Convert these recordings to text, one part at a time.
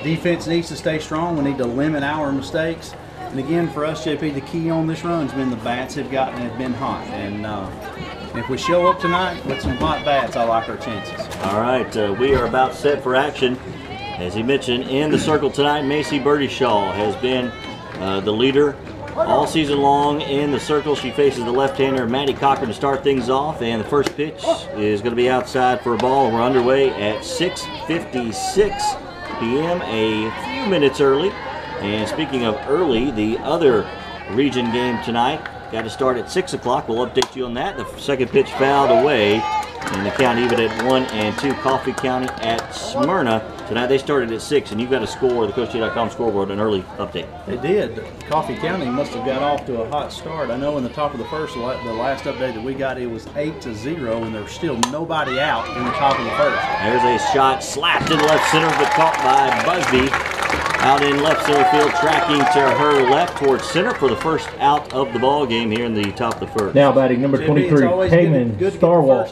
Defense needs to stay strong. We need to limit our mistakes. And again, for us, JP, the key on this run has been the bats have been hot. And if we show up tonight with some hot bats, I like our chances. All right, we are about set for action. As he mentioned, in the circle tonight, Macy Birdie-Shaw has been the leader all season long in the circle. She faces the left-hander Maddie Cochran to start things off, and the first pitch is going to be outside for a ball. We're underway at 6:56 p.m., a few minutes early. And speaking of early, the other region game tonight got to start at 6 o'clock. We'll update you on that. The second pitch fouled away, and the count even at 1-2. Coffee County at Smyrna. Tonight they started at 6, and you got a score, the CoachT.com scoreboard, an early update. They did. Coffee County must have got off to a hot start. I know in the top of the first, the last update that we got, it was 8-0, and there's still nobody out in the top of the first. There's a shot slapped in left center, but caught by Busby. Out in left center field, tracking to her left towards center for the first out of the ball game here in the top of the first. Now batting number 23, Payman Starwall.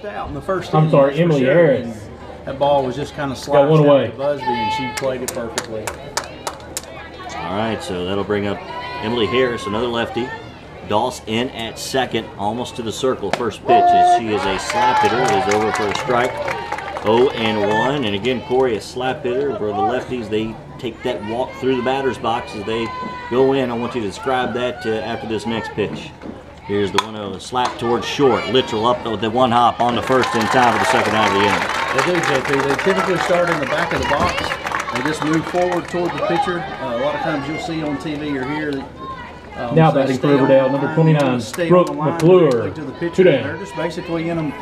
I'm sorry, Emily Harris. That ball was just kind of sliced out to Busby, and she played it perfectly. All right, so that'll bring up Emily Harris, another lefty. Doss in at second, almost to the circle. First pitch, as she is a slap hitter, is over for a strike. 0-1, and again, Corey, a slap hitter. For the lefties, they take that walk through the batter's box as they go in. I want you to describe that after this next pitch. Here's the 1-0, slap towards short. Littrell up with the one hop on the first in time for the second out of the inning. They do, JP. They typically start in the back of the box. They just move forward toward the pitcher. A lot of times you'll see on TV or hear now batting for Riverdale, number 29, Brooke McClure. They're just basically in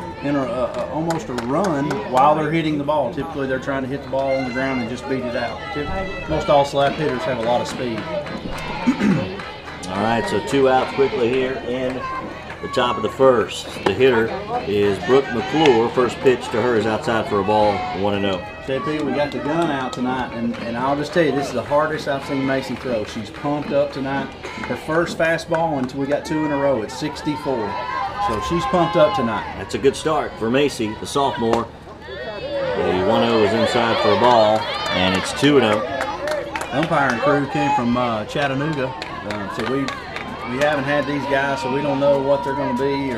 almost a run while they're hitting the ball. Typically they're trying to hit the ball on the ground and just beat it out. Most all slap hitters have a lot of speed. All right, so 2 outs quickly here in the top of the first. The hitter is Brooke McClure. First pitch to her is outside for a ball, 1-0. JP, we got the gun out tonight, and I'll just tell you, this is the hardest I've seen Macy throw. She's pumped up tonight. Her first fastball until we got 2 in a row at 64. So she's pumped up tonight. That's a good start for Macy, the sophomore. The 1-0 is inside for a ball, and it's 2-0. Umpiring crew came from Chattanooga, so we haven't had these guys, so we don't know what they're going to be,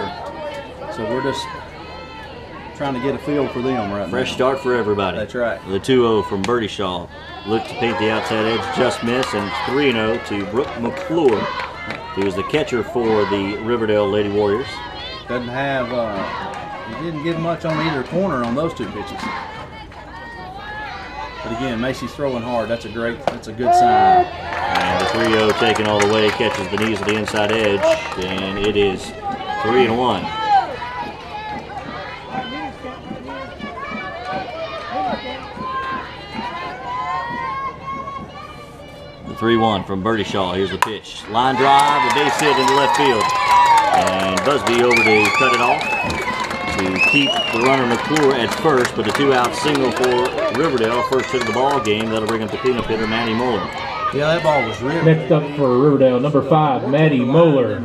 so we're just trying to get a feel for them right now. Fresh start for everybody. That's right. The 2-0 from Birdie-Shaw. Looked to paint the outside edge, just miss, and 3-0 to Brooke McClure, who is the catcher for the Riverdale Lady Warriors. Doesn't have, he didn't get much on either corner on those 2 pitches. But again, Macy's throwing hard. That's a good sign. And the 3-0 taken all the way, catches the knees of the inside edge, and it is 3-1. The 3-1 from Birdie-Shaw. Here's the pitch. Line drive, a base hit into left field. And Busby over to cut it off to keep the runner McClure at first, but a 2-out single for Riverdale. First hit of the ball game. That'll bring up the cleanup hitter, Maddie Muller. Yeah, that ball was real. Next up for Riverdale, number 5, Maddie Muller.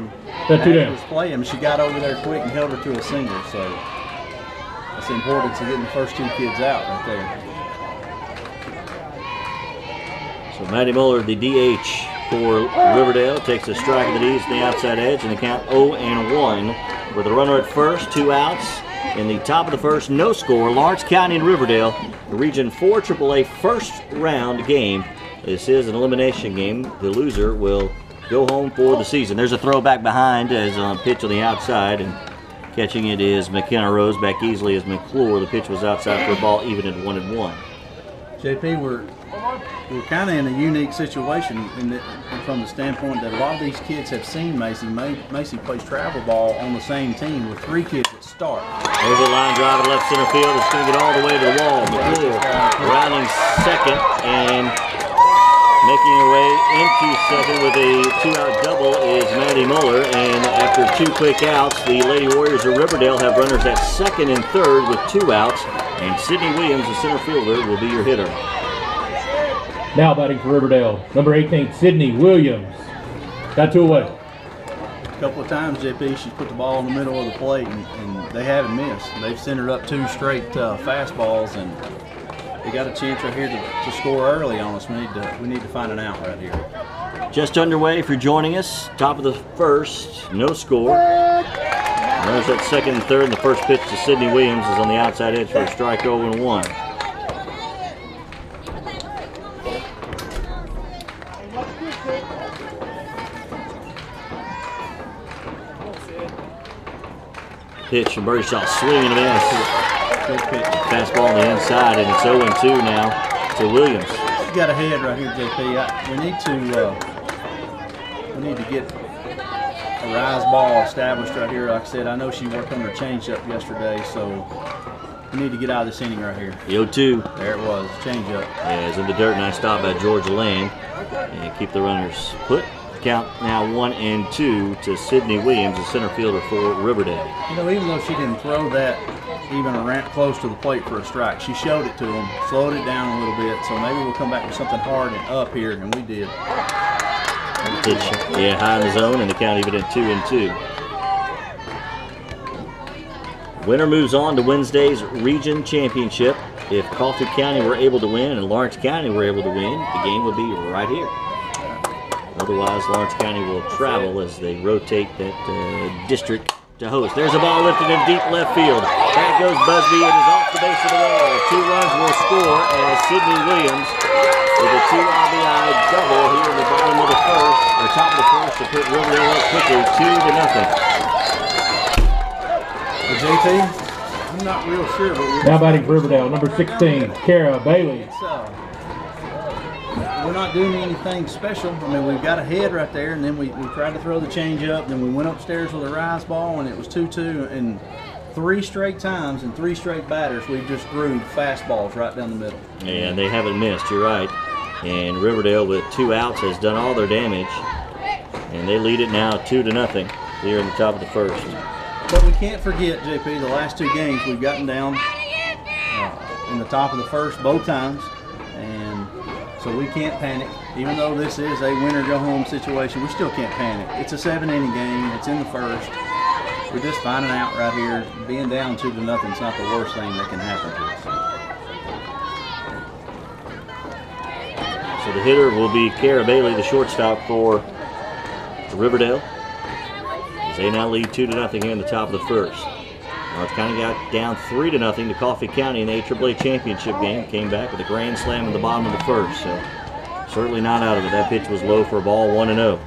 That's 2 down. Was playing. She got over there quick and held her to a single, so that's the importance of getting the first 2 kids out right there. So Maddie Muller, the DH for Riverdale, takes a strike of the knees to the outside edge, and the count 0-1 with a runner at first, 2 outs. In the top of the first, no score. Lawrence County and Riverdale, the Region 4 AAA first round game. This is an elimination game. The loser will go home for the season. There's a throw back behind as a pitch on the outside, and catching it is McKenna Rose back easily as McClure. The pitch was outside for a ball, even at 1-1. JP, we're kind of in a unique situation from the standpoint that a lot of these kids have seen Macy. Macy plays travel ball on the same team with 3 kids that start. There's a line drive to left center field. It's going to get all the way to the wall. McClure rounding second and making her way into second with a 2-out double is Maddie Muller. And after 2 quick outs, the Lady Warriors of Riverdale have runners at second and third with 2 outs. And Sydney Williams, the center fielder, will be your hitter. Now batting for Riverdale, number 18, Sydney Williams. Got 2 away. A couple of times, JP, she's put the ball in the middle of the plate, and they haven't missed. They've sent her up 2 straight fastballs, and they got a chance right here to score early on us. We need to find an out right here. Just underway if you're joining us. Top of the first, no score. There's that second and third, and the first pitch to Sydney Williams is on the outside edge for a strike 0-1. Pitch from Birdie Shaw, swing and a miss. Good pitch. Fastball on the inside, and it's 0-2 now to Williams. You got a head right here, JP. We need to get a rise ball established right here. Like I said, I know she worked on her changeup yesterday, so we need to get out of this inning right here. The 0-2. There it was, changeup. Yeah, it's in the dirt, nice stop by Georgia Land. And keep the runners put. Count now 1-2 to Sydney Williams, the center fielder for Riverdale. You know, even though she didn't throw that even around close to the plate for a strike, she showed it to them, slowed it down a little bit, so maybe we'll come back with something hard and up here, and we did. Pitch, yeah, high in the zone, and the count even at 2-2. Winner moves on to Wednesday's region championship. If Coffee County were able to win and Lawrence County were able to win, the game would be right here. Otherwise, Lawrence County will travel as they rotate that district to host. There's a ball lifted in deep left field. Back goes Busby. It is off the base of the wall. 2 runs will score as Sydney Williams with a 2 RBI double here in the bottom of the first, or top of the first, to put Riverdale up quickly 2-0. JP, I'm not real sure, but Now batting for Riverdale, number 16, Kara Bailey. We're not doing anything special. I mean, we've got a head right there, and then we tried to throw the change up, then we went upstairs with a rise ball, and it was 2-2, and 3 straight times and 3 straight batters, we just threw fastballs right down the middle. And they haven't missed, you're right. And Riverdale with 2 outs has done all their damage, and they lead it now 2-0 here in the top of the first. But we can't forget, JP, the last 2 games we've gotten down in the top of the first both times, and so we can't panic. Even though this is a win-or-go-home situation, we still can't panic. It's a 7-inning game. It's in the first. We're just finding out right here. Being down 2-0 is not the worst thing that can happen to us. So the hitter will be Kara Bailey, the shortstop for Riverdale, as they now lead 2-0 here in the top of the first. Lawrence County got down 3-0 to Coffee County in the AAA championship game. Came back with a grand slam in the bottom of the first, so certainly not out of it. That pitch was low for a ball, 1-0.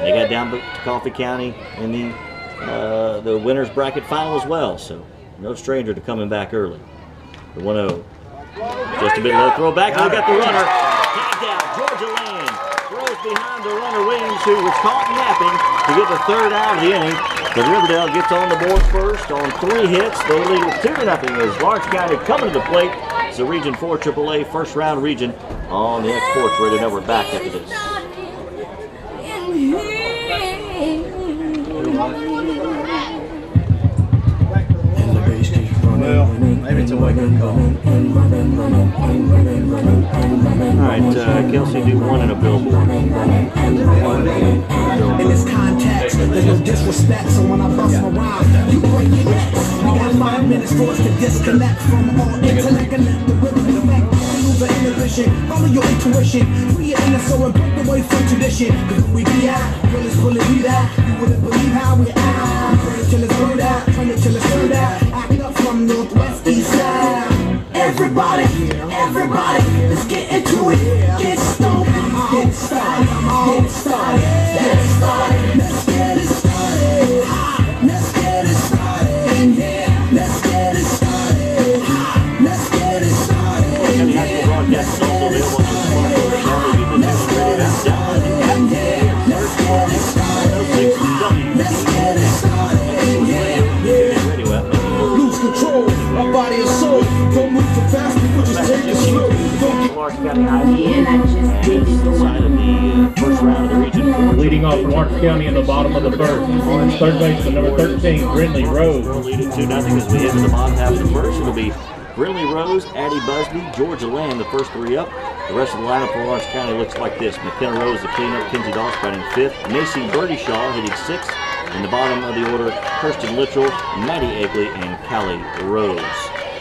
They got down to Coffee County in the winners bracket final as well, so no stranger to coming back early. The 1-0. Just a bit low throw back, and we got the runner. Tagged out, Georgia Land throws behind the runner Williams, who was caught napping, to get the 3rd out of the inning. But Riverdale gets on the board first on 3 hits. They lead with 2-0 as Lawrence County coming to the plate. It's the Region 4 AAA first round region on the X Sports Radio Network. Back after this. Well, maybe it's a wake-up call. All right, Kelsey, do 1 in a billboard. In this context, there's no disrespect, so when I bust my rhyme, you break your necks. We got 5 minutes for us to disconnect from all intellect and let the rhythm effect. Lose the inhibition, follow your intuition. Free your inner soul and break away from tradition. Cause when we be out, will it's fully be that. You wouldn't believe how we act. Burn it till it's burned out, turn it till it's turned out. Act up from Northwest East Side. Everybody, let's get into it. Get stoned, get started, get started, get started. Let's get it started. Let's get it started in here. Let's get it started. Let's get it started in here. Broadcast is also available on Let's get it started in here. Let's get it started. Let's get it started in here. Lose control, my body and soul. Don't move too fast, people just take it slow. Lawrence County side of the first round of the region. Leading off for Lawrence County in the bottom of the first. Third baseman, number 13, Brindley Rose. We'll lead it 2-0 as we head to the bottom half of the first. It'll be Brindley Rose, Addie Busby, Georgia Land, the first 3 up. The rest of the lineup for Lawrence County looks like this. McKenna Rose, the cleanup, Kinsey Doss batting 5th. Macy Birdie Shaw hitting 6th. In the bottom of the order, Kirsten Littrell, Maddie Egley, and Callie Rose.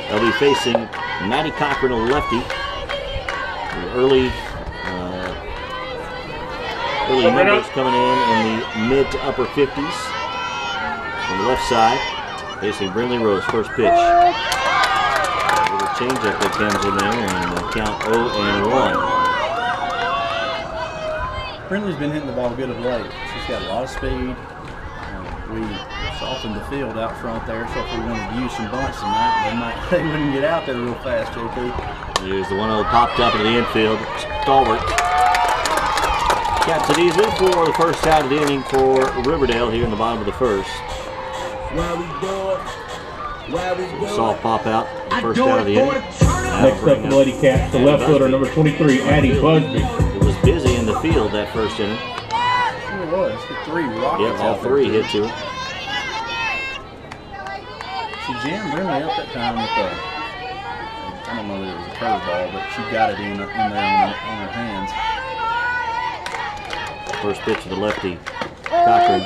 They'll be facing Maddie Cochran, a lefty. Early numbers coming in the mid to upper 50s. On the left side, facing Brindley Rose, first pitch. A little changeup that comes in there, and count 0-1. Brindley's been hitting the ball good of late. She's got a lot of speed. We softened the field out front there, so if we wanted to use some bunts tonight, they wouldn't get out there real fast, JP. Here's the 1-0 popped up into the infield. Stalwart. Captain easy for the first out of the inning for Riverdale here in the bottom of the first. Soft pop out, first out of the inning. Next up for the Lady Cats, the left fielder, number 23, Addie Busby. It was busy in the field that first inning. It was. Hit 3 rockets. Yep, all 3 hit to it. She jammed Brindley up that time with the, I don't know if it was a curveball, but she got it in there on her hands. First pitch to the lefty. Cochran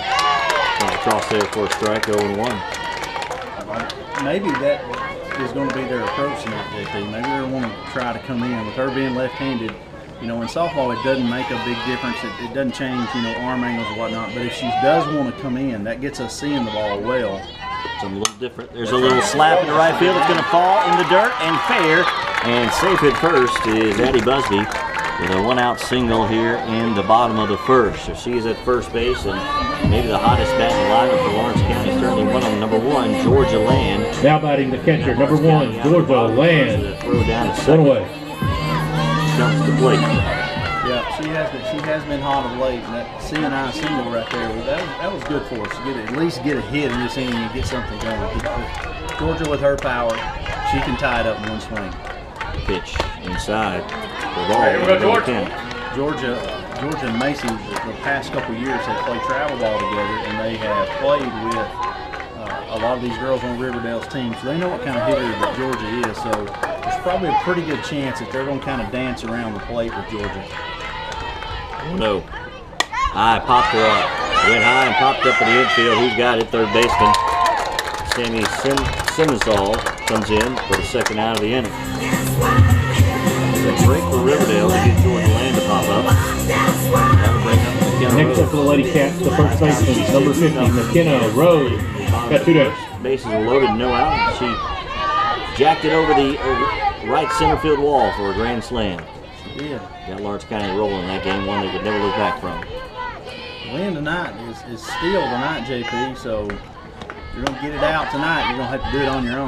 comes across there for a strike, 0-1. Maybe that is going to be their approach tonight, JP. Maybe they want to try to come in with her being left-handed. You know, in softball, it doesn't make a big difference. It doesn't change, you know, arm angles and whatnot. But if she does want to come in, that gets us seeing the ball well. It's a little different. There's a little slap in the right field. It's going to fall in the dirt and fair. And safe at first is Addie Busby with a 1-out single here in the bottom of the first. So she is at first base, and maybe the hottest bat in the lineup for Lawrence County. Certainly one of them, number 1, Georgia Land. Now batting the catcher, number 1, Georgia Land. Throw down to second. 1 away. Jumps the plate. Yeah, she has been hot of late, and that C&I single right there, that was good for us to at least get a hit in this inning and get something going. Georgia with her power, she can tie it up in one swing. Pitch inside. The ball. Georgia and Macy the past couple of years have played travel ball together, and they have played with a lot of these girls on Riverdale's team, so they know what kind of hitter that Georgia is. So there's probably a pretty good chance that they're going to kind of dance around the plate with Georgia. No. High, popped her up. Went high and popped up in the infield. Who's got it? Third baseman Sammy Simonsall comes in for the second out of the inning. It's a break for Riverdale to get Georgia Land to pop up. That'll bring up McKenna Next Rose. up for the Lady Cats, the first baseman, number 50, McKenna Rose. Got 2 days. Bases are loaded, no out. She jacked it over the right center field wall for a grand slam. Yeah. Got Lawrence County rolling in that game, one they could never look back from. Win tonight is steel tonight, JP, so if you're going to get it out tonight, you're going to have to do it on your own.